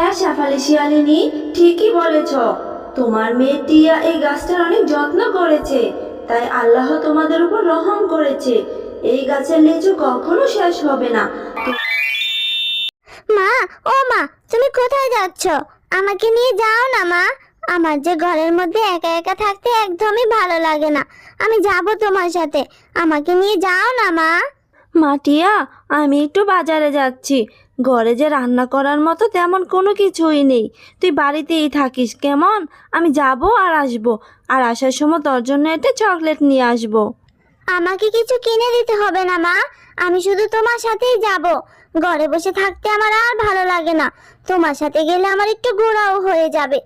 হ্যাঁ শেফালি শিয়ালিনী, ঠিকই বলেছ। তোমার মেয়ে টিয়া এই গাছটার অনেক যত্ন করেছে, তাই আল্লাহ তোমাদের উপর রহম করেছে। এই গাছের লিচু কখনো শেষ হবে না। মা, ও মা, তুমি কোথায় যাচ্ছ? আমাকে নিয়ে যাও না মা। আমার যে ঘরের মধ্যে একা একা থাকতে একদমই ভালো লাগে না। আমি যাব তোমার সাথে। আমাকে নিয়ে যাও না মা। মা টিয়া, আমি একটু বাজারে যাচ্ছি। ঘরে যে রান্না করার মতো তেমন কোনো কিছুই নেই। তুই বাড়িতেই থাকিস কেমন? আমি যাব আর আসবো, আর আসার সময় তোর জন্য একটা চকলেট নিয়ে আসবো। আমাকে কিছু কিনে দিতে হবে না মা। আমি শুধু তোমার সাথেই যাব। ঘরে বসে থাকতে আমার আর ভালো লাগে না। তোমার সাথে গেলে আমার একটু ঘোরাও হয়ে যাবে।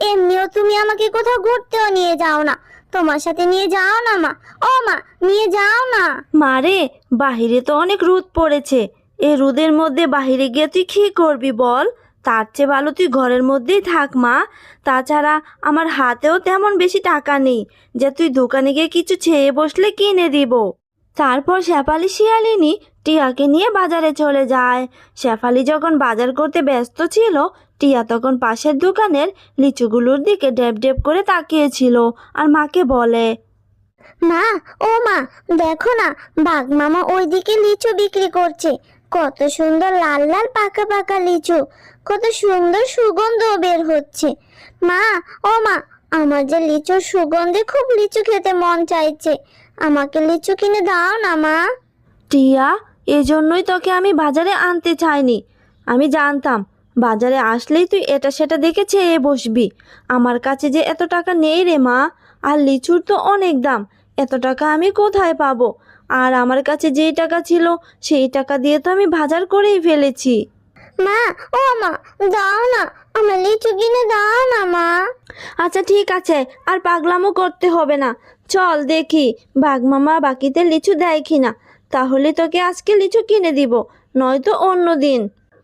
এমনিও তুমি আমাকে কোথাও ঘুরতেও নিয়ে যাও না। তোমার সাথে নিয়ে যাও না মা। ও মা, নিয়ে যাও না। মারে, বাহিরে তো অনেক রোদ পড়েছে। এই রোদের মধ্যে বাহিরে গিয়ে তুই কী করবি বল? তার চেয়ে ভালো তুই ঘরের মধ্যেই থাক মা। তাছাড়া আমার হাতেও তেমন বেশি টাকা নেই যে তুই দোকানে গিয়ে কিছু চেয়ে বসলে কিনে দিব। তারপর শেফালি শিয়ালিনী টিয়াকে নিয়ে বাজারে চলে যায়। শেফালি যখন বাজার করতে ব্যস্ত ছিল, টিয়া তখন পাশের দোকানের লিচুগুলোর দিকে ডেব ডেব করে তাকিয়েছিল আর মাকে বলে, মা, ও মা, দেখো না, বাঘ মামা ওইদিকে লিচু বিক্রি করছে। কত সুন্দর লাল লাল পাকা পাকা লিচু। কত সুন্দর সুগন্ধ বের হচ্ছে। মা, ও মা, আমার যে লিচুর সুগন্ধে খুব লিচু খেতে মন চাইছে। আমাকে লিচু কিনে দাও না মা। টিয়া, এজন্যই তোকে আমি বাজারে আনতে চাইনি। আমি জানতাম বাজারে আসলেই তুই এটা সেটা দেখে চেয়ে বসবি। আমার কাছে যে এত টাকা নেই রে মা, আর লিচুর তো অনেক দাম। এত টাকা আমি কোথায় পাবো? আর আমার কাছে যেই টাকা ছিল সেই টাকা দিয়ে তো আমি বাজার করেই ফেলেছি। মা, ও মা, দাও না, আমার লিচু কিনে দাও না মা। আচ্ছা ঠিক আছে, আর পাগলামো করতে হবে না। চল দেখি বাঘ মামা বাকিতে লিচু দেয় কিনা, তাহলে তোকে আজকে লিচু কিনে দিব, নয়তো অন্য দিন।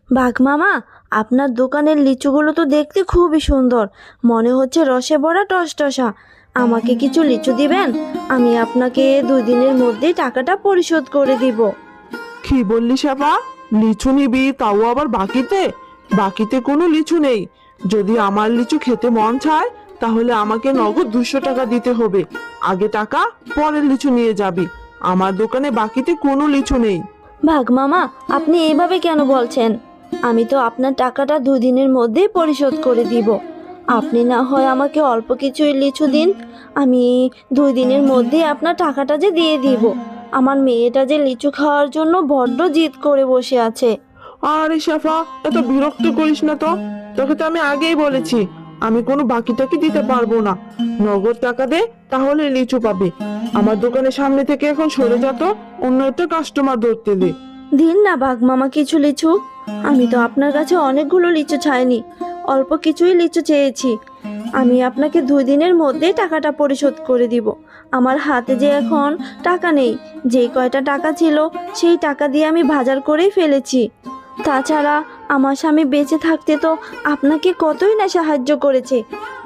বাঘ মামা, আপনার দোকানের লিচুগুলো তো দেখতে খুবই সুন্দর, মনে হচ্ছে রসে ভরা টসটসা। আমাকে কিছু লিচু দিবেন? আমি আপনাকে 2 দিনের মধ্যেই টাকাটা পরিশোধ করে দিব। কি বললি শেফা? লিচু নিবি, তাও আবার বাকিতে? বাকিতে কোনো লিচু নেই। যদি আমার লিচু খেতে মন চায় তাহলে আমাকে নগদ 200 টাকা দিতে হবে। আগে টাকা, পরের লিচু নিয়ে যাবি। আমার দোকানে বাকিতে কোনো লিচু নেই। বাঘ মামা, আপনি এইভাবে কেন বলছেন? আমি তো আপনার টাকাটা 2 দিনের মধ্যেই পরিশোধ করে দিব। আপনি না হয় আমাকে অল্প কিছুই লিচু দিন, আমি 2 দিনের মধ্যেই আপনার টাকাটা যে দিয়ে দিব। আমার মেয়েটা যে লিচু খাওয়ার জন্য বড্ড জিদ করে বসে আছে। আরে শেফা, এত বিরক্ত করিস না তো। তোকে তো আমি আগেই বলেছি আমি কোনো বাকি টাকি দিতে পারবো না। নগদ টাকা দে, তাহলে লিচু পাবি। আমার দোকানের সামনে থেকে এখন সরে যা তো, অন্য একটা কাস্টমার ধরতে দে। দিন না বাঘ মামা কিছু লিচু। আমি তো আপনার কাছে অনেকগুলো লিচু চাইনি, অল্প কিছুই লিচু চেয়েছি। আমি আপনাকে 2 দিনের মধ্যেই টাকাটা পরিশোধ করে দিব। আমার হাতে যে এখন টাকা নেই, যেই কয়টা টাকা ছিল সেই টাকা দিয়ে আমি বাজার করেই ফেলেছি। তাছাড়া আমার স্বামী বেঁচে থাকতে তো আপনাকে কতই না সাহায্য করেছে।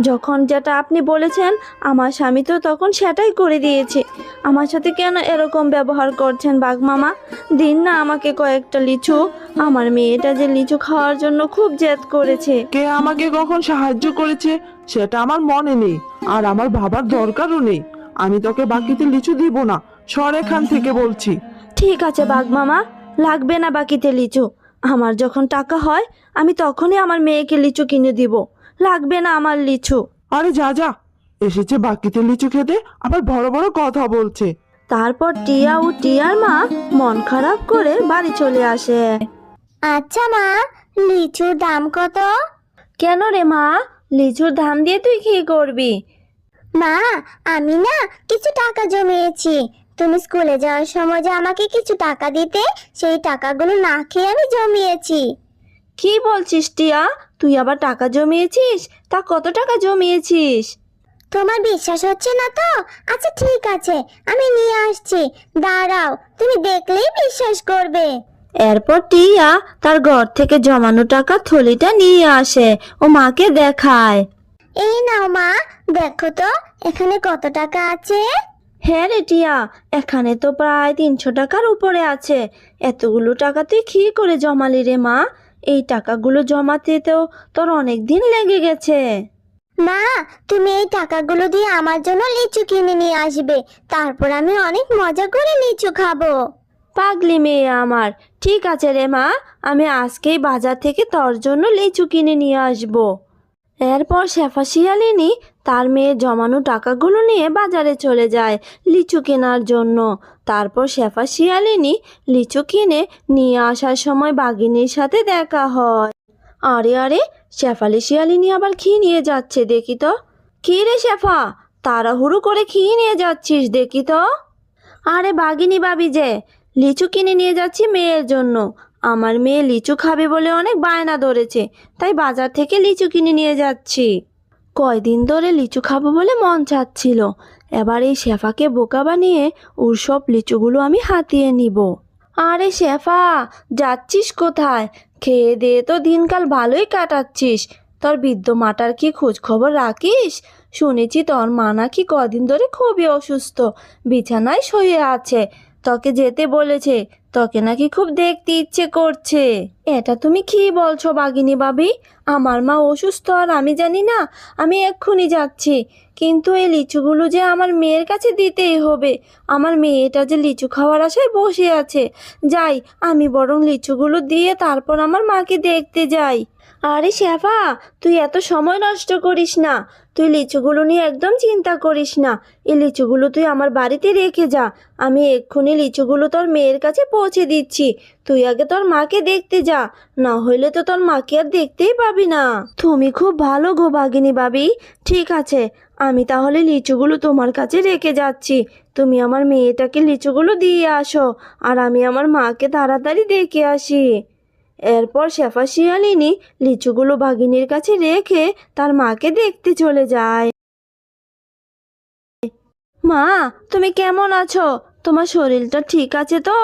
যখন যেটা আপনি বলেছেন আমার স্বামী তো তখন সেটাই করে দিয়েছে। আমার সাথে কেন এরকম ব্যবহার করছেন বাঘ মামা? দিন না আমাকে কয়েকটা লিচু। আমার মেয়েটা যে লিচু খাওয়ার জন্য খুব জেদ করেছে। কে আমাকে কখন সাহায্য করেছে সেটা আমার মনে নেই, আর আমার ভাবার দরকারও নেই। আমি তোকে বাকিতে লিচু দিব না, সর এখান থেকে বলছি। ঠিক আছে বাঘ মামা, লাগবে না বাকিতে লিচু। আমার যখন টাকা হয় আমি তখনই আমার মেয়েকে লিচু কিনে দিব। লাগবে না আমার লিচু। আরে যা যা, এসেছে বাকিতে লিচু খেতে, আবার বড় বড় কথা বলছে। তারপর টিয়া ও টিয়ার মা মন খারাপ করে বাড়ি চলে আসে। আচ্ছা মা, লিচুর দাম কত? কেন রে মা, লিচুর দাম দিয়ে তুই কি করবি? মা, আমি না কিছু টাকা জমিয়েছি। তুমি স্কুলে যাওয়ার সময় যে আমাকে কিছু টাকা দিতে, সেই টাকাগুলো না খেয়ে আমি জমিয়েছি। কি বলছিস টিয়া, তুই আবার টাকা জমিয়েছিস? তা কত টাকা জমিয়েছিস? তোমার বিশ্বাস হচ্ছে না তো? আচ্ছা ঠিক আছে, আমি নিয়ে আসছি, দাঁড়াও, তুমি দেখলেই বিশ্বাস করবে। এরপর টিয়া তার ঘর থেকে জমানো টাকা থলিটা নিয়ে আসে ও মাকে দেখায়। এই নাও মা, দেখো তো এখানে কত টাকা আছে। হ্যাঁ রে টিয়া, এখানে তো প্রায় 300 টাকার উপরে আছে। এতগুলো টাকা তুই কি করে জমালি রে মা? এই টাকাগুলো জমাতে তো তোর অনেক দিন লেগে গেছে। মা, তুমি এই টাকাগুলো দিয়ে আমার জন্য লিচু কিনে নিয়ে আসবে, তারপর আমি অনেক মজা করে লিচু খাবো। পাগলি মেয়ে আমার, ঠিক আছে রে মা, আমি আজকেই বাজার থেকে তোর জন্য লিচু কিনে নিয়ে আসবো। এরপর শেফা শিয়ালিনী তার মেয়ের জমানো টাকাগুলো নিয়ে বাজারে চলে যায় লিচু কেনার জন্য। তারপর শেফা শিয়ালিনী লিচু কিনে নিয়ে আসার সময় বাঘিনীর সাথে দেখা হয়। আরে আরে, শেফালি শিয়ালিনী আবার কি নিয়ে যাচ্ছে দেখি তো। কি রে শেফা, তাড়াহুড়ো করে কি নিয়ে যাচ্ছিস দেখি তো। আরে বাঘিনী ভাবি যে, লিচু কিনে নিয়ে যাচ্ছি মেয়ের জন্য। আমার মেয়ে লিচু খাবে বলে অনেক বায়না ধরেছে, তাই বাজার থেকে লিচু কিনে নিয়ে যাচ্ছি। কয়দিন ধরে লিচু খাবো বলে মন চাচ্ছিল, এবার এই শেফাকে বোকা বানিয়ে ওর সব লিচুগুলো আমি হাতিয়ে নিব। আরে শেফা, যাচ্ছিস কোথায়? খেয়ে দিয়ে তো দিনকাল ভালোই কাটাচ্ছিস। তোর বৃদ্ধ মাটার কি খোঁজ খবর রাখিস? শুনেছি তোর মা নাকি কদিন ধরে খুবই অসুস্থ, বিছানায় শুয়ে আছে। তোকে যেতে বলেছে, তোকে নাকি খুব দেখতে ইচ্ছে করছে। এটা তুমি কি বলছো বাঘিনী ভাবি? আমার মা অসুস্থ আর আমি জানি না? আমি এক্ষুনি যাচ্ছি, কিন্তু এই লিচুগুলো যে আমার মেয়ের কাছে দিতেই হবে। আমার মেয়েটা যে লিচু খাওয়ার আশায় বসে আছে। যাই, আমি বরং লিচুগুলো দিয়ে তারপর আমার মাকে দেখতে যাই। আরে শেফা, তুই এত সময় নষ্ট করিস না। তুই লিচুগুলো নিয়ে একদম চিন্তা করিস না। এই লিচুগুলো তুই আমার বাড়িতে রেখে যা। আমি এক্ষুনি লিচুগুলো তোর মেয়ের কাছে পৌঁছে দিচ্ছি। তুই আগে তোর মাকে দেখতে যা, না হইলে তো তোর মাকে আর দেখতেই পাবি না। তুমি খুব ভালো গো বাঘিনী ভাবি। ঠিক আছে, আমি তাহলে লিচুগুলো তোমার কাছে রেখে যাচ্ছি। তুমি আমার মেয়েটাকে লিচুগুলো দিয়ে আসো, আর আমি আমার মাকে তাড়াতাড়ি দেখে আসি। এরপর শেফা শিয়ালিনী লিচুগুলো বাঘিনীর কাছে রেখে তার মাকে দেখতে চলে যায়। মা, তুমি কেমন আছো? তোমার শরীরটা ঠিক আছে তো?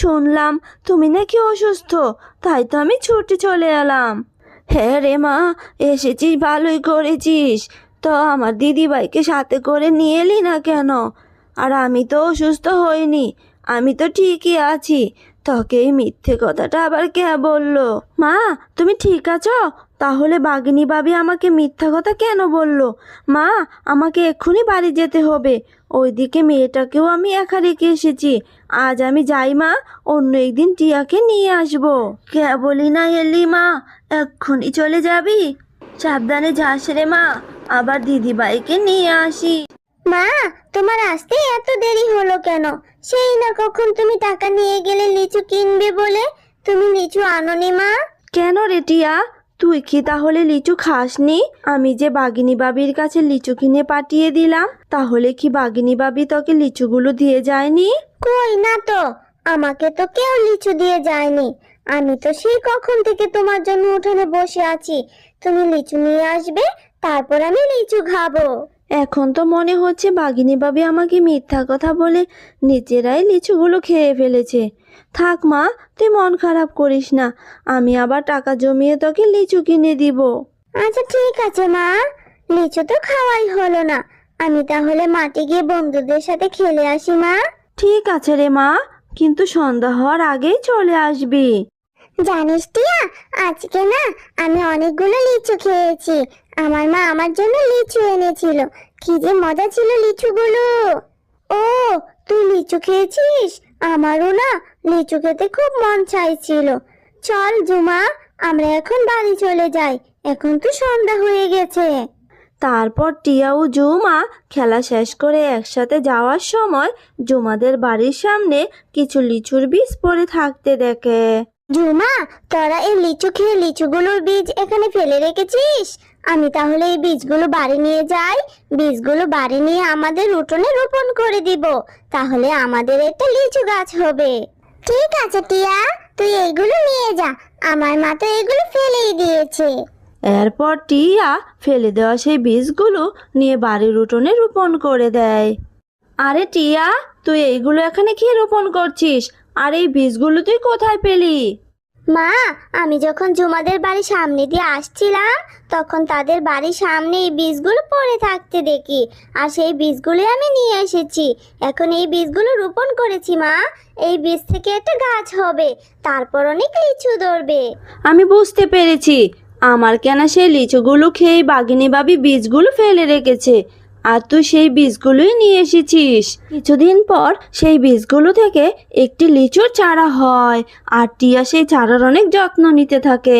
শুনলাম তুমি নাকি অসুস্থ, তাই তো আমি ছুটে চলে এলাম। হ্যাঁ রে মা, এসেছিস ভালোই করেছিস। তো আমার দিদিভাইকে সাথে করে নিয়ে এলি না কেন? আর আমি তো অসুস্থ হইনি, আমি তো ঠিকই আছি। তোকে এই মিথ্যে কথাটা আবার কে বললো? মা, তুমি ঠিক আছো? তাহলে বাঘিনী ভাবি আমাকে মিথ্যা কথা কেন বললো? মা, আমাকে এক্ষুনি বাড়ি যেতে হবে। ওইদিকে মেয়েটাকেও আমি একা রেখে এসেছি। আজ আমি যাই মা, অন্য একদিন টিয়াকে নিয়ে আসবো। কে বলি না এলি মা, এক্ষুনি চলে যাবি? সাবধানে যাস রে মা, আবার দিদিভাইকে নিয়ে আসি। মা, তোমার আসতে এত দেরি হলো কেন? সেই না কখন তুমি টাকা নিয়ে গেলে লিচু কিনবে বলে, তুমি লিচু আনোনি মা? কেন রে টিয়া, তুই কি তাহলে লিচু খাসনি? আমি যে বাঘিনী বাবির কাছে লিচু কিনে পাঠিয়ে দিলাম, তাহলে কি বাঘিনী বাবি তোকে লিচুগুলো দিয়ে যায়নি? কই না তো, আমাকে তো কেউ লিচু দিয়ে যায়নি। আমি তো সেই কখন থেকে তোমার জন্য উঠোনে বসে আছি। তুমি লিচু নিয়ে আসবে, তারপর আমি লিচু খাবো। এখন তো মনে হচ্ছে বাঘিনী বাবি আমাকে মিথ্যা কথা বলে নিজেরাই লিচুগুলো খেয়ে ফেলেছে। থাক মা, তুই মন খারাপ করিস না, আমি আবার টাকা জমিয়ে তোকে লিচু কিনে দিব। আচ্ছা ঠিক আছে মা, লিচু তো খাওয়াই হলো না, আমি তাহলে মাঠে গিয়ে বন্ধুদের সাথে খেলে আসি মা। ঠিক আছে রে মা, কিন্তু সন্ধ্যা হওয়ার আগেই চলে আসবি। জানিস টিয়া, আজকে না আমি অনেকগুলো লিচু খেয়েছি। আমার মা আমার জন্য লিচু এনেছিল, কি যে মজা ছিল লিচুগুলো। ও, তুই লিচু খেয়েছিস? আমারও না লিচু খেতে খুব মন চাইছিল। চল জুমা, আমরা এখন বাড়ি চলে যাই, এখন তো সন্ধ্যা হয়ে গেছে। তারপর টিয়া ও জুমা খেলা শেষ করে একসাথে যাওয়ার সময় জুমাদের বাড়ির সামনে কিছু লিচুর বীজ পড়ে থাকতে দেখে। জুমা, তোরা এই লিচু খেয়ে লিচুগুলোর বীজ এখানে ফেলে রেখেছিস? আমি তাহলে এই বীজগুলো বাড়ি নিয়ে যাই, বীজগুলো বাড়ি নিয়ে আমাদের উঠোনে রোপণ করে দিব, তাহলে আমাদের একটা লিচু গাছ হবে। ঠিক আছে টিয়া, তুই এইগুলো নিয়ে যা, আমার মা তো এগুলো ফেলেই দিয়েছে। এরপর টিয়া ফেলে দেওয়া সেই বীজগুলো নিয়ে বাড়ির উঠোনে রোপণ করে দেয়। আরে টিয়া, তুই এইগুলো এখানে কি রোপণ করছিস? আর এই বীজগুলো তুই কোথায় পেলি? মা, আমি যখন জুমাদের বাড়ির সামনে দিয়ে আসছিলাম তখন তাদের বাড়ির সামনে এই বীজগুলো পড়ে থাকতে দেখি, আর সেই বীজগুলো আমি নিয়ে এসেছি। এখন এই বীজগুলো রোপণ করেছি মা। এই বীজ থেকে একটা গাছ হবে, তারপর অনেক লিচু ধরবে। আমি বুঝতে পেরেছি, আমার কেনা সেই লিচুগুলো খেয়ে বাঘিনী ভাবি বীজগুলো ফেলে রেখেছে, আর তুই সেই বীজগুলোই নিয়ে এসেছিস। কিছুদিন পর সেই বীজগুলো থেকে একটি লিচুর চারা হয়, আর টিয়া সেই চারার অনেক যত্ন নিতে থাকে।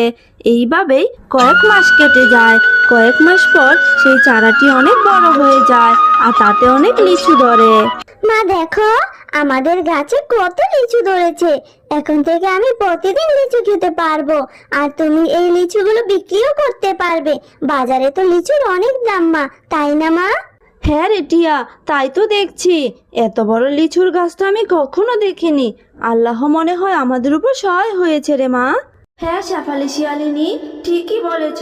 এইভাবেই কয়েক মাস কেটে যায়। কয়েক মাস পর সেই চারাটি অনেক বড় হয়ে যায়, আর তাতে অনেক লিচু ধরে। মা দেখো, আমাদের গাছে কত লিচু ধরেছে। এখন থেকে আমি প্রতিদিন লিচু খেতে পারবো, আর তুমি এই লিচুগুলো বিক্রিও করতে পারবে। বাজারে তো লিচুর অনেক দাম মা, তাই না মা? হ্যাঁ রে টিয়া, তাই তো দেখছি। এত বড় লিচুর গাছ তো আমি কখনো দেখিনি। আল্লাহ মনে হয় আমাদের উপর সহায় হয়েছে রে মা। হ্যাঁ শেফালি শিয়ালিনী, ঠিকই বলেছ।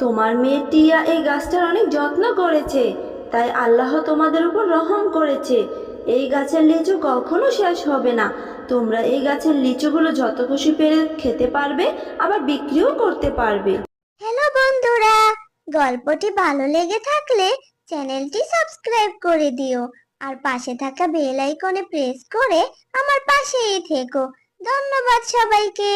তোমার মেয়ে টিয়া এই গাছটার অনেক যত্ন করেছে, তাই আল্লাহ তোমাদের উপর রহম করেছে। এই গাছের লিচু কখনো শেষ হবে না। তোমরা এই গাছের লিচুগুলো যত খুশি পেরে খেতে পারবে, আবার বিক্রিও করতে পারবে। হ্যালো বন্ধুরা, গল্পটি ভালো লেগে থাকলে চ্যানেলটি সাবস্ক্রাইব করে দিও, আর পাশে থাকা বেল আইকনে প্রেস করে আমার পাশেই থেকো। ধন্যবাদ সবাইকে।